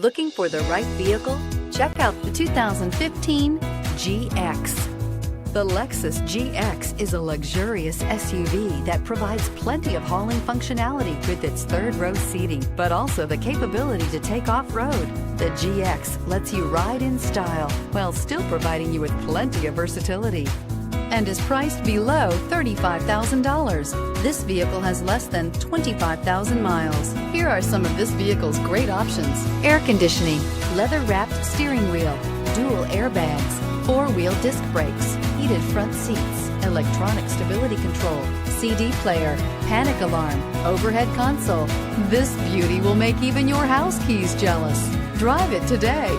Looking for the right vehicle? Check out the 2015 GX. The Lexus GX is a luxurious SUV that provides plenty of hauling functionality with its third-row seating, but also the capability to take off-road. The GX lets you ride in style while still providing you with plenty of versatility, and is priced below $35,000. This vehicle has less than 25,000 miles. Here are some of this vehicle's great options: air conditioning, leather-wrapped steering wheel, dual airbags, four-wheel disc brakes, heated front seats, electronic stability control, CD player, panic alarm, overhead console. This beauty will make even your house keys jealous. Drive it today.